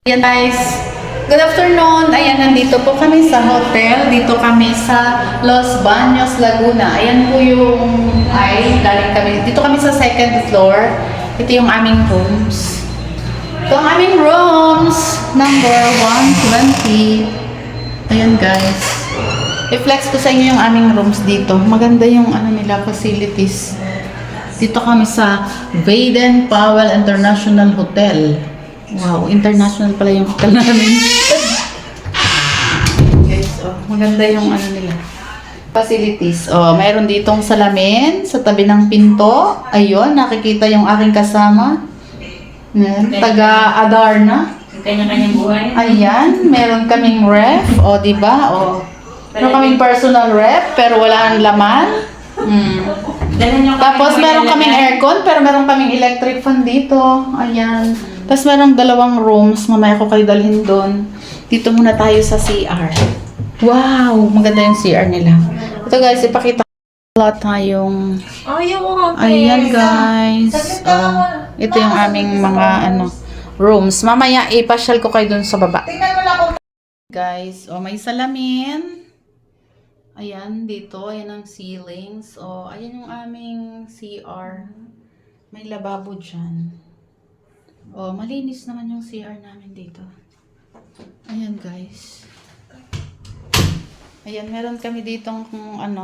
Ayan guys, good afternoon. Ayan, nandito po kami sa hotel. Dito kami sa Los Baños, Laguna. Ayan po yung, galing kami. Dito kami sa second floor. Ito yung aming rooms. Ito ang aming rooms. Number 120. Ayan guys. I-flex ko sa inyo yung aming rooms dito. Maganda yung nila, facilities. Dito kami sa Baden Powell International Hotel. Wow, international pala yung hotel namin. Guys, maganda yung nila. Facilities. Mayroon ditong salamin sa tabi ng pinto. Ayun, nakikita yung aking kasama. Taga Adarna. Kanya-kanyang buhay. Ayan, meron kaming ref. Diba? Meron kaming personal ref, pero wala ang laman. Tapos meron kaming aircon, pero meron kaming electric fan dito. Ayan. Tapos merong dalawang rooms. Mamaya ko kayo dalhin doon. Dito muna tayo sa CR. Wow! Maganda yung CR nila. Ito guys, ipakita ko wala tayong... Ayan guys. Ito yung aming mga rooms. Mamaya ipasyal ko kayo doon sa baba. Guys, may salamin. Ayan, dito. Ayan ang ceilings. Ayan yung aming CR. May lababo dyan. Malinis naman yung CR namin dito. Ayan guys. Ayan, meron kami ditong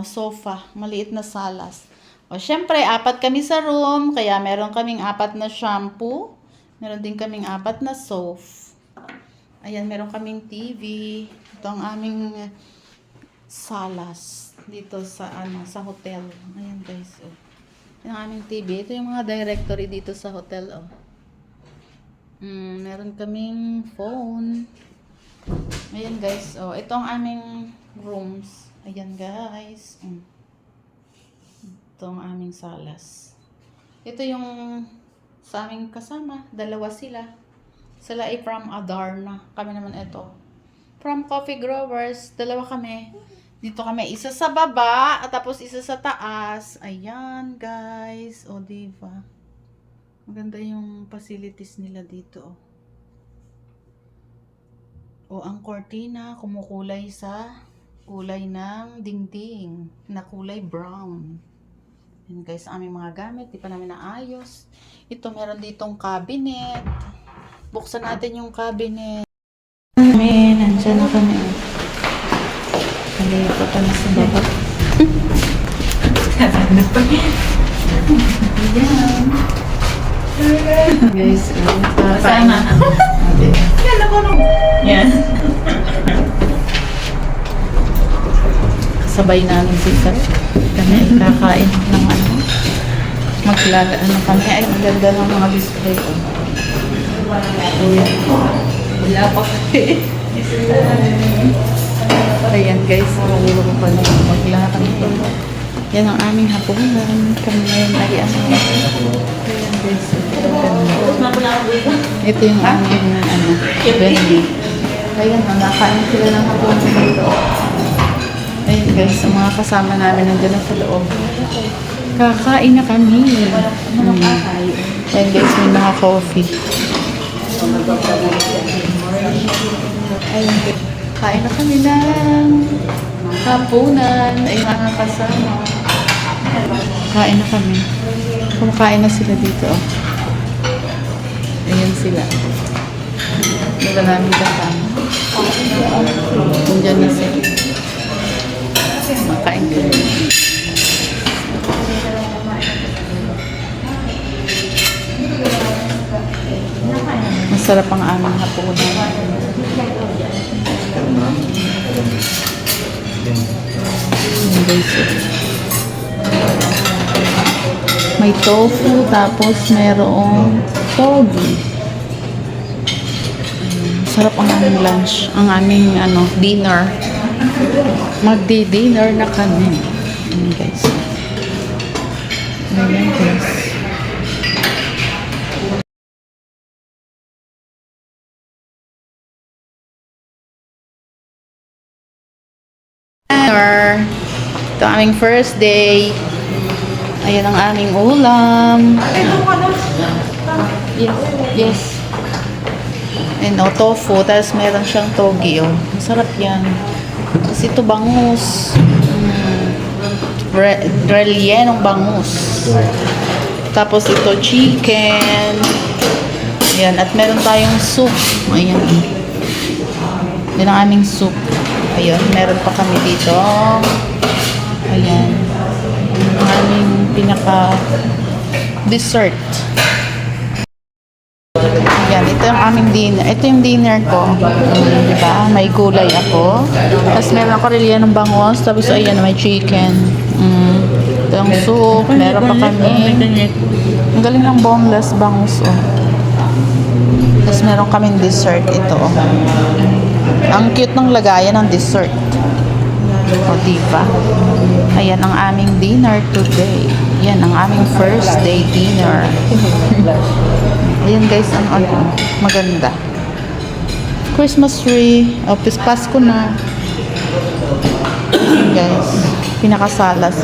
sofa. Maliit na salas. Syempre, 4 kami sa room. Kaya meron kaming 4 na shampoo. Meron din kaming 4 na soap. Ayan, meron kaming TV. Ito ang aming salas. Dito sa sa hotel. Ayan guys. Yung aming TV. Ito yung mga directory dito sa hotel. Meron kaming phone. Ayan guys. Ito ang aming rooms. Ayan guys. Ito ang aming salas. Ito yung sa aming kasama. 2 sila. Sila ay from Adarna. Kami naman ito. From Coffee Growers. 2 kami. Dito kami. Isa sa baba. At tapos isa sa taas. Ayan guys. Diba? Maganda yung facilities nila dito. Ang cortina kumukulay sa kulay ng dingding na kulay brown. Yan guys, aming mga gamit, di pa namin naayos. Ito, meron ditong cabinet. Buksan natin yung cabinet. Nandiyan na kami. Halika pa na sa baba. Ayan. Guys, Sana. Yan ako nung. Yan. Kasabay namin si Sir. Kami ay kakain ng kami ay maganda ng mga display ko. Wala pa kasi. Ayan guys, malulo ko pa na maglakad ito. Yan ang aming hapunan. Kami ngayon ay ayan guys. Ito yung aming bendy. Ayan, nakain sila ng hapunan dito. Ayan guys, ang mga kasama namin nandiyan na sa loob. Kakain na kami. Ayan guys, may mga coffee. Ayan guys, kain na kami ng hapunan. Ay mga kasama. Kain na kami. Kumakain na sila dito. Ayan sila. Wala namin kasama. Nandiyan na sila. Makain ko. Masarap ang aming hapunan. Ayan guys. May tofu, tapos mayroong togi. Sarap ang aming lunch. Ang aming dinner. Magdi-dinner na kami. Ayan guys. Ayan guys. Ito ang aming first day. Ayan ang aming ulam. Yes. Yes. And tofu, tapos meron siyang togi. Masarap yan. Tapos ito bangus. Rellenong bangus. Tapos ito chicken. Ayan, at meron tayong soup. Ayan. Yan ang aming soup. Ayun, meron pa kami dito. Ayan. Ang aming pinaka dessert. Ayan, ito yung aming dinner. Ito yung dinner ko. Diba? May gulay ako. Tapos meron ako rin ng bangus. Tapos ayan, may chicken. Ito yung soup. Meron pa kami. Ang galing ng boneless bangus. Tapos meron kaming dessert. Ito. Ang cute ng lagayan ng dessert. O, diba? Ayan ang aming dinner today. Yan ang aming first day dinner. Ayan guys, ang maganda. Christmas tree. Pasko na. Ayan guys, pinakasalas.